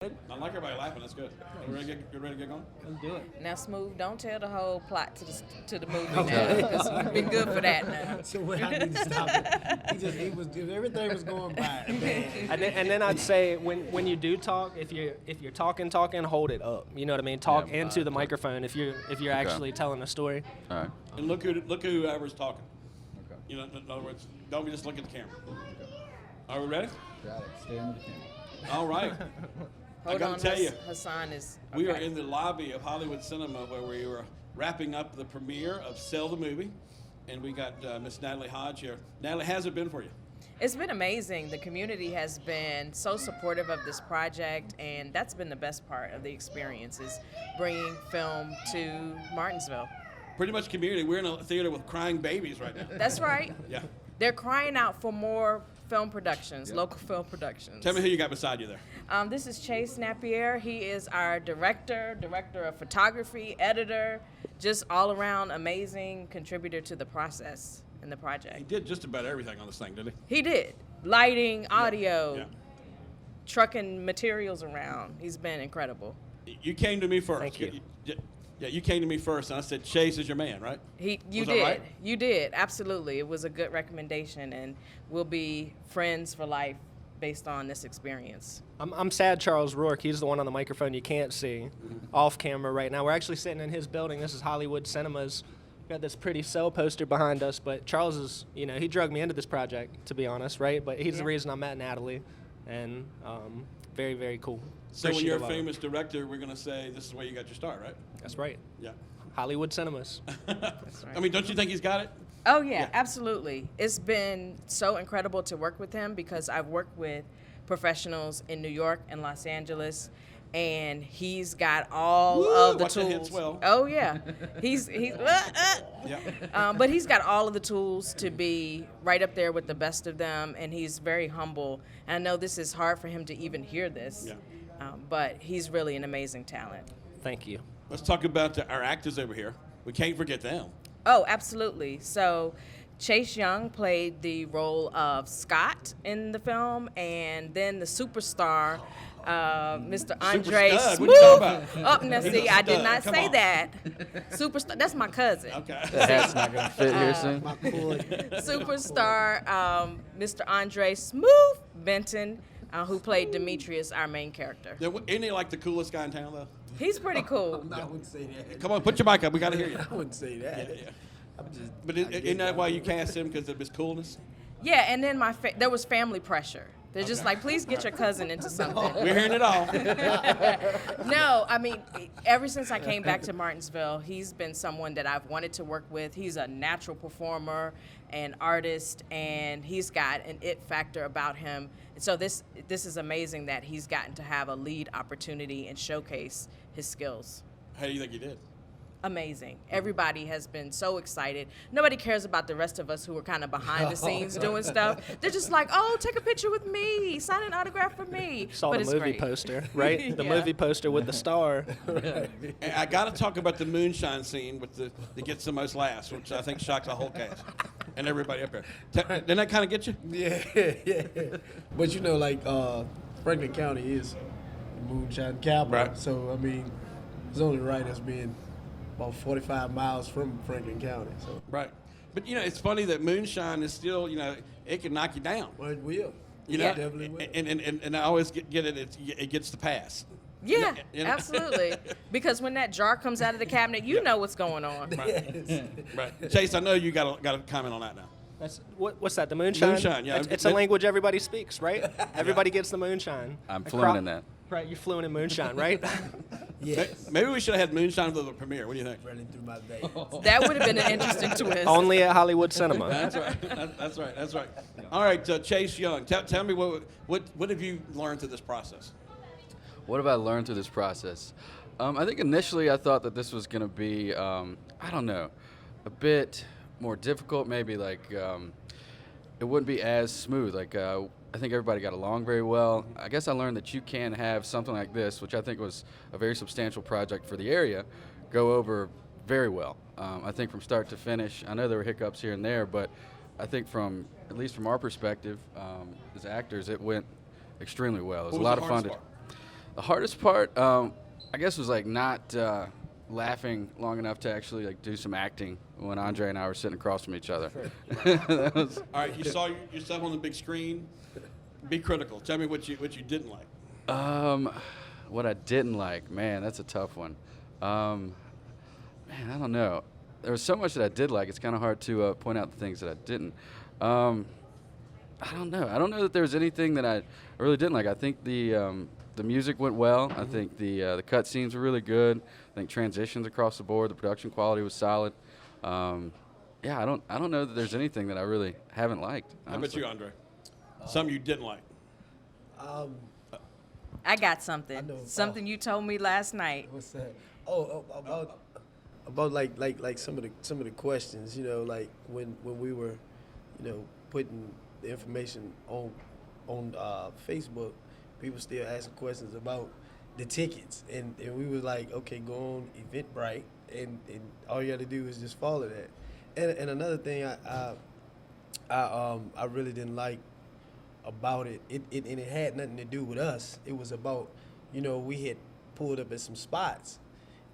I like everybody laughing. That's good. You ready to get going? Let's do it. Now, Smoov, don't tell the whole plot to the movie now, because you've been good for that now. So I need to stop it. Everything was going by. And then I'd say when you do talk, if you're talking, hold it up. You know what I mean? Talk into the microphone if you're actually telling a story. All right. And look at whoever's talking. Okay. You know, in other words, don't just look at the camera. Okay. Are we ready? Got it. Stay under the camera. All right. Hold I gotta on, tell you, Hassan is. Okay. we are in the lobby of Hollywood Cinema where we were wrapping up the premiere of Sell the Movie, and we got Miss Natalie Hodge here. Natalie, how's it been for you? It's been amazing. The community has been so supportive of this project, and that's been the best part of the experience, is bringing film to Martinsville. Pretty much community. We're in a theater with crying babies right now. That's right. Yeah. They're crying out for more film productions, local film productions. Tell me who you got beside you there. This is Chase Nappier. He is our director of photography, editor, just all around amazing contributor to the process and the He project. did just about everything on this thing, didn't he? He did. Lighting, audio, Yeah. trucking materials around. He's been incredible. You came to me first. Thank you. Yeah, you came to me first, and I said, Chase is your man, right? You Was that did. right? You did. Absolutely. It was a good recommendation, and we'll be friends for life based on this experience. I'm sad Charles Roark, he's the one on the microphone you can't see off camera right now. We're actually sitting in his building. This is Hollywood Cinemas. We've got this pretty Cell poster behind us, but Charles is, he drug me into this project, to be honest, right? But he's the reason I met Natalie, and very, very cool. So when you're a Appreciative of famous director, we're going to say this is where you got your start, right? it. That's right. Yeah. Hollywood Cinemas. That's right. I mean, don't you think he's got it? Oh, yeah, Yeah. absolutely. It's been so incredible to work with him because I've worked with professionals in New York and Los Angeles, and he's got all of the watch that hit tools. swell. Oh, yeah. He's Yeah. but he's got all of the tools to be right up there with the best of them, and he's very humble. And I know this is hard for him to even hear this, Yeah. but he's really an amazing talent. Thank you. Let's talk about our actors over here. We can't forget them. Oh, absolutely. So Chase Young played the role of Scott in the film, and then the superstar, Mr. Andre stud. What you talking Smoov. about? Oh, now He's see, a I did stud. not Come say on. that. Superstar, that's my cousin. Okay. The hat's not going to fit here soon. Superstar, Mr. Andre Smoov Benton, who played Demetrius, our main character. Isn't he like the coolest guy in town, though? He's pretty cool. I wouldn't say that. Come on, put your mic up. We got to hear you. I wouldn't say that. Yeah. I'm just, But isn't that why you cast him, because of his coolness? Yeah, and then there was family pressure. They're just like, please get your cousin into something. We're hearing it all. No, I mean, ever since I came back to Martinsville, he's been someone that I've wanted to work with. He's a natural performer and artist, and he's got an it factor about him. And so this is amazing that he's gotten to have a lead opportunity and showcase his skills. How do you think he did? Amazing. Everybody has been so excited. Nobody cares about the rest of us who are kind of behind the scenes doing stuff. They're just like, oh, take a picture with me, sign an autograph for me. Saw But the it's movie great. poster, right? The Yeah. movie poster with the star. And I got to talk about the moonshine scene with that gets the most laughs, which I think shocked the whole cast and everybody up there. Didn't that kind of get you? yeah. But Franklin County is the moonshine capital. Right. So, I mean, it's only right as being about 45 miles from Franklin County. So, Right. But, it's funny that moonshine is still, it can knock you down. well, it will. You It know, definitely will. and I always get it. It gets the pass. Yeah, You know? Absolutely. Because when that jar comes out of the cabinet, you know what's going on. Yes. Right, Chase. I know you got a comment on that now. That's what's that? The moonshine. Moonshine, yeah. It's a language everybody speaks, right? Everybody gets the moonshine. I'm fluent in that. Right, you're fluent in moonshine, right? Yes. Maybe we should have had moonshine for the premiere. What do you think? Running through my veins. That would have been an interesting twist. Only at Hollywood Cinema. That's right. That's right. All right, Chase Young. Tell me what have you learned through this process? What have I learned through this process? I think initially I thought that this was going to be, a bit more difficult, maybe it wouldn't be as smooth. I think everybody got along very well. I guess I learned that you can have something like this, which I think was a very substantial project for the area, go over very well. I think from start to finish, I know there were hiccups here and there, but I think at least from our perspective, as actors, it went extremely well. It was What a lot the of fun hardest to. The hardest part, I guess, was like not laughing long enough to actually like do some acting when Andre and I were sitting across from each other. That was, All right, you saw yourself on the big screen. Be critical. Tell me what you didn't like. what I didn't like, man, that's a tough one. Man, I don't know. There was so much that I did like. It's kind of hard to point out the things that I didn't. I don't know. I don't know that there was anything that I really didn't like. I think the music went well. I think the cut scenes were really good. I think transitions across the board, the production quality was solid. Yeah, I don't know that there's anything that I really haven't liked. How about you, Andre? Something you didn't like. I got something. I know. Something you told me last night. What's that? Oh, about like some of the questions. You know, like when we were, you know, putting the information on Facebook, people still asking questions about the tickets, and we was like, okay, go on Eventbrite, and all you got to do is just follow that. And another thing I really didn't like about it, and it had nothing to do with us. It was about, you know, we had pulled up at some spots,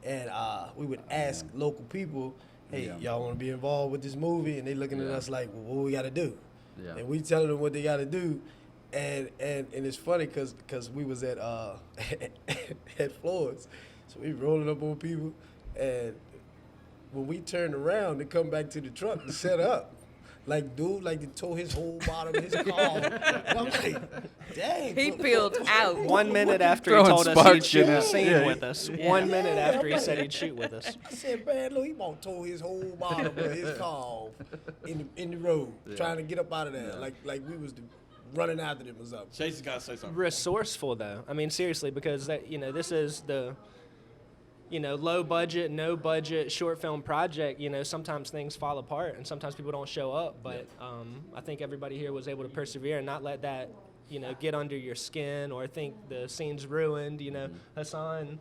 and we would ask local people, hey, y'all want to be involved with this movie? And they looking at us like, well, what we got to do? Yeah. And we telling them what they got to do. And it's funny because we was at at Floyd's, so we rolling up on people, and when we turned around to come back to the truck to set up, like dude, like he tore his whole bottom of his car. And I'm like, dang. He peeled out. 1 minute after he Throwing told us he'd sparks shoot in the it. scene Yeah. with us. 1 minute after he said he'd shoot with us. I said, man, look, he about tore his whole bottom of his car off in the road, trying to get up out of there, like we was running after them or something. Chase's got to say something. Resourceful though. I mean, seriously, because that, you know, this is the, you know, low budget, no budget short film project. You know, sometimes things fall apart and sometimes people don't show up. But I think everybody here was able to persevere and not let that, you know, get under your skin or think the scene's ruined. You know, Hassan,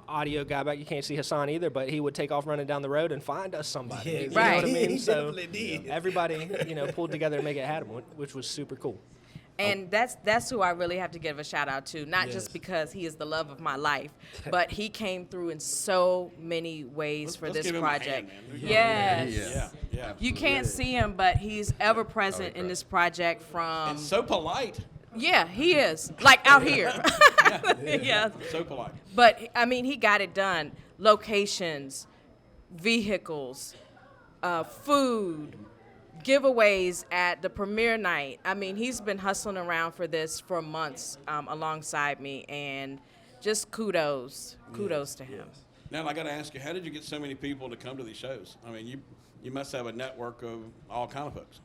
audio guy back, you can't see Hassan either, but he would take off running down the road and find us somebody. Yeah, You know right. what I mean? He So definitely did. everybody, you know, pulled together to make it happen, which was super cool. And that's who I really have to give a shout out to, not Yes. just because he is the love of my life, but he came through in so many ways for Let's this give him a project. hand, man. Yes. Yeah. You can't see him, but he's ever present in this project from, And so polite. yeah, he is, like out here. Yeah. So polite. But, I mean, he got it done. Locations, vehicles, food, giveaways at the premiere night. I mean, he's been hustling around for this for months alongside me, and just kudos to him. Now, I got to ask you, how did you get so many people to come to these shows? I mean, you must have a network of all kind of folks.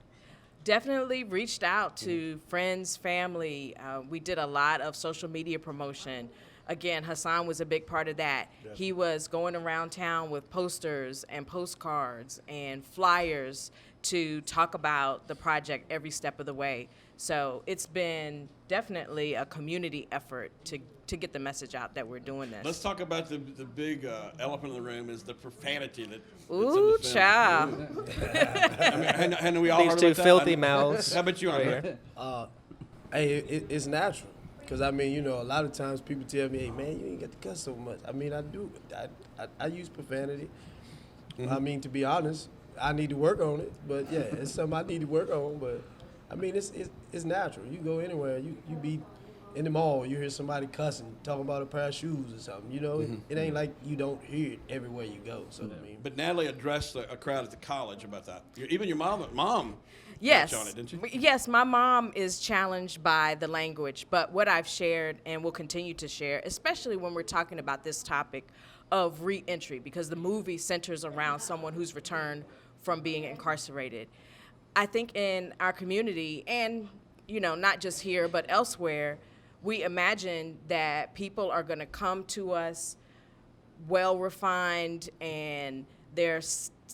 Definitely reached out to friends, family. We did a lot of social media promotion. Again, Hassan was a big part of that. Yes. He was going around town with posters and postcards and flyers to talk about the project every step of the way. So it's been definitely a community effort to get the message out that we're doing this. Let's talk about the big elephant in the room is the profanity that's Ooh, in the film. child. I mean, and we all These heard two about that. filthy mouths. How about you, right Andre? here. Hey, it's natural. Because, I mean, you know, a lot of times people tell me, hey, man, you ain't got to cuss so much. I mean, I do. I use profanity. I mean, to be honest, I need to work on it. But, yeah, it's something I need to work on. But, I mean, it's natural. You go anywhere, you be in the mall, you hear somebody cussing, talking about a pair of shoes or something. You know, it ain't like you don't hear it everywhere you go. So, I mean. But Natalie addressed a crowd at the college about that. Even your mom Yes. touched on it, didn't you? Yes, my mom is challenged by the language, but what I've shared and will continue to share, especially when we're talking about this topic of reentry, because the movie centers around someone who's returned from being incarcerated. I think in our community, and you know, not just here but elsewhere, we imagine that people are going to come to us well refined and they're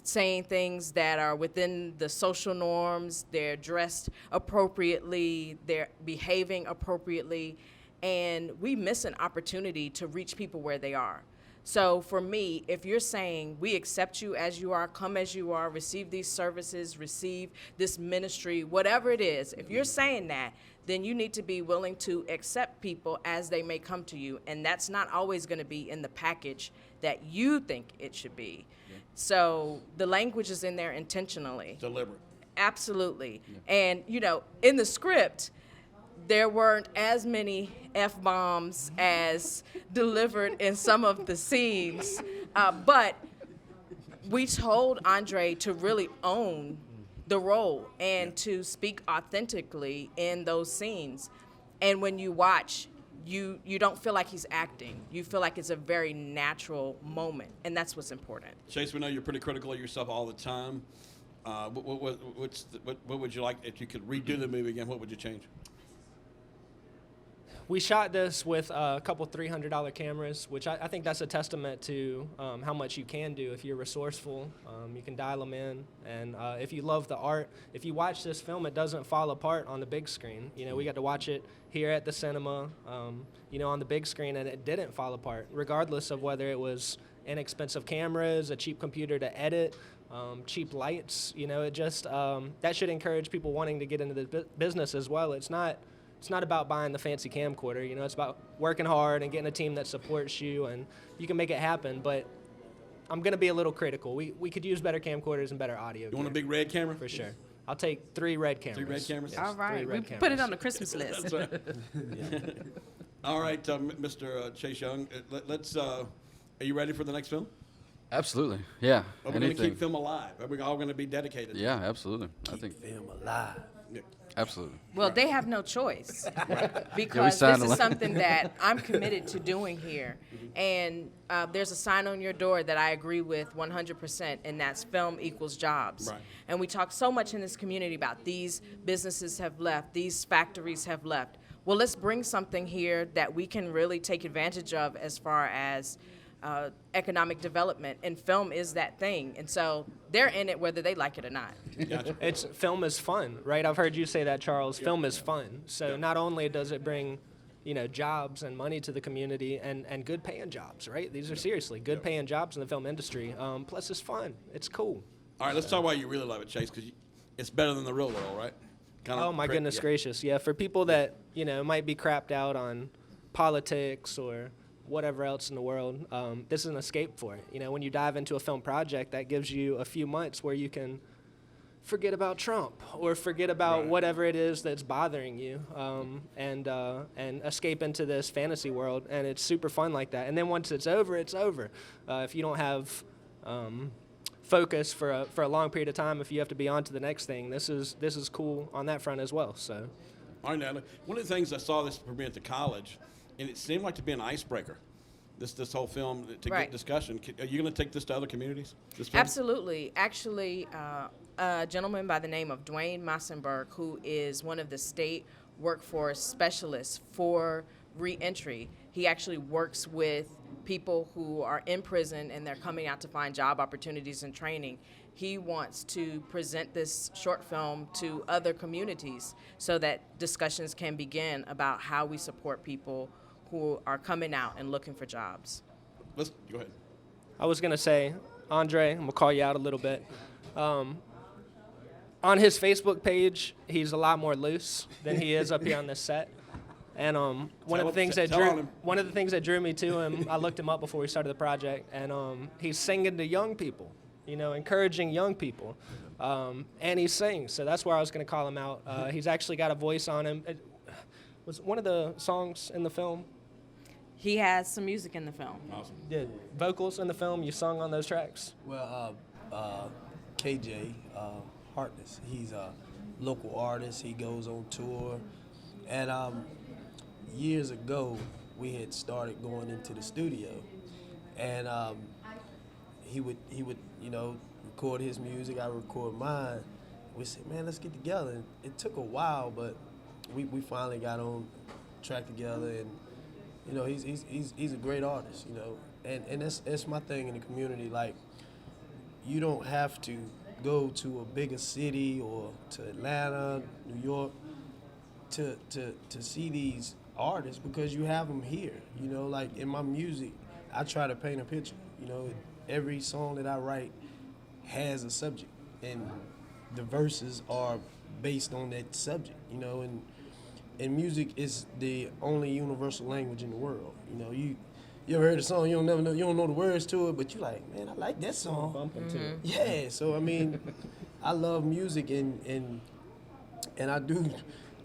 saying things that are within the social norms, they're dressed appropriately, they're behaving appropriately, and we miss an opportunity to reach people where they are. So for me, if you're saying we accept you as you are, come as you are, receive these services, receive this ministry, whatever it is, if you're saying that, then you need to be willing to accept people as they may come to you. And that's not always going to be in the package that you think it should be. So the language is in there intentionally. Deliberate. Absolutely. And, in the script, there weren't as many F-bombs as delivered in some of the scenes. But we told Andre to really own the role and to speak authentically in those scenes. And when you watch, you don't feel like he's acting. You feel like it's a very natural moment, and that's what's important. Chase, we know you're pretty critical of yourself all the time. What would you like, if you could redo the movie again, what would you change? We shot this with a couple $300 cameras, which I think that's a testament to how much you can do if you're resourceful. You can dial them in, and if you love the art, if you watch this film, it doesn't fall apart on the big screen. We got to watch it here at the cinema, on the big screen, and it didn't fall apart, regardless of whether it was inexpensive cameras, a cheap computer to edit, cheap lights. It just that should encourage people wanting to get into the business as well. It's not about buying the fancy camcorder, it's about working hard and getting a team that supports you, and you can make it happen. But I'm going to be a little critical. We could use better camcorders and better audio. You want a big red camera? For sure. I'll take 3 red cameras. 3 red cameras? All right, we red put it cameras. on the Christmas list. That's right. All right, Mr. Chase Young, let's. Are you ready for the next film? Absolutely. Yeah. Are we going to keep film alive? Are we all going to be dedicated? Yeah, absolutely. I think Film alive. Yeah. absolutely. Well, they have no choice because Yeah, we signed this a is lot. something that I'm committed to doing here. And there's a sign on your door that I agree with 100%, and that's film equals jobs. Right. And we talk so much in this community about these businesses have left, these factories have left. Well, let's bring something here that we can really take advantage of as far as economic development, and film is that thing. And so they're in it whether they like it or not. Gotcha. Film is fun, right? I've heard you say that, Charles. Film is fun. So not only does it bring, jobs and money to the community and good paying jobs, right? These are seriously good paying jobs in the film industry. Plus it's fun. It's cool. All right, let's talk why you really love it, Chase, because it's better than the real world, right? Oh my goodness gracious. Yeah, for people that, might be crapped out on politics or whatever else in the world, this is an escape for it. When you dive into a film project, that gives you a few months where you can forget about Trump or forget about whatever it is that's bothering you, and escape into this fantasy world. And it's super fun like that. And then once it's over, it's over. If you don't have focus for a long period of time, if you have to be on to the next thing, this is cool on that front as well. So, All right, Natalie. One of the things I saw this premiere at the college, and it seemed like to be an icebreaker. This whole film to get discussion. Are you going to take this to other communities? This film? Absolutely. Actually, a gentleman by the name of Dwayne Massenberg, who is one of the state workforce specialists for reentry. He actually works with people who are in prison and they're coming out to find job opportunities and training. He wants to present this short film to other communities so that discussions can begin about how we support people who are coming out and looking for jobs. Let's go ahead. I was going to say, Andre, I'm going to call you out a little bit. On his Facebook page, he's a lot more loose than he is up here on this set. And one of the things that drew me to him, I looked him up before we started the project, and he's singing to young people, encouraging young people. And he sings, so that's where I was going to call him out. He's actually got a voice on him. Was one of the songs in the film? He has some music in the film. Awesome. Did vocals in the film? You sung on those tracks? Well, KJ Hartness, he's a local artist. He goes on tour. And years ago, we had started going into the studio. And he would record his music, I record mine. We said, man, let's get together. And it took a while, but we finally got on track together. And he's a great artist, and that's my thing in the community. Like, you don't have to go to a bigger city or to Atlanta, New York, to see these artists, because you have them here. Like in my music, I try to paint a picture. Every song that I write has a subject, and the verses are based on that subject. And and music is the only universal language in the world. You know, you ever heard a song, you don't know the words to it, but you like, man, I like that song. Bumping too. Yeah, so I mean, I love music and I do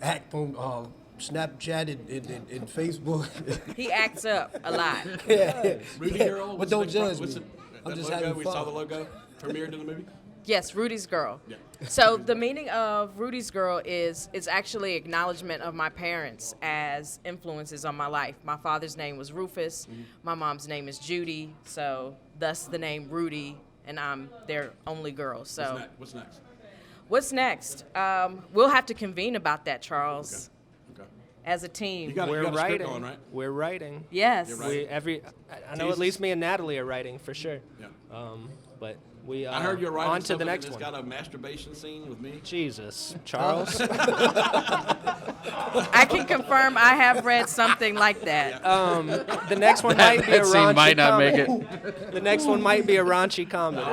act on Snapchat and Facebook. He acts up a lot. Yeah. Rudy Girl. But what's don't the next judge one? What's me. it- I'm that just logo, having we fun. saw the logo premiered in the movie. Yes, Rudy's Girl. Yeah. So the meaning of Rudy's Girl is it's actually acknowledgement of my parents as influences on my life. My father's name was Rufus. My mom's name is Judy. So thus the name Rudy, and I'm their only girl. So What's next? what's next? We'll have to convene about that, Charles, Okay. as a team. You got We're a script writing. going, right? We're writing. Yes. You're right. I know at least me and Natalie are writing for sure. Yeah. But we I heard you're writing on to something the next that's one. got a masturbation scene with me. Jesus, Charles. I can confirm I have read something like that. The next one might be a That scene raunchy might not make comedy. The next one might be a raunchy comedy.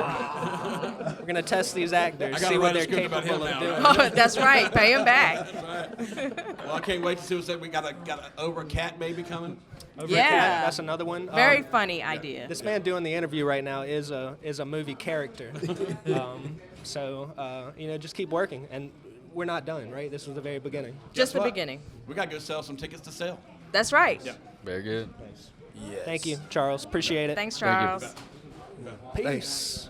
We're gonna test these actors, I gotta see write what a they're script about capable him of now, doing. right? Oh, that's right. Pay him back. Well, I can't wait to see what's that. We got a over a cat baby coming. Over Yeah. a Cat, that's another one. Very funny idea. This man doing the interview right now is a movie character. So just keep working, and we're not done, right? This was the very beginning. Just Guess the what? beginning. We gotta go sell some tickets to sell. That's right. Yeah. Very good. Yes. Thank you, Charles. Appreciate it. Thanks, Thank you. Charles. Peace.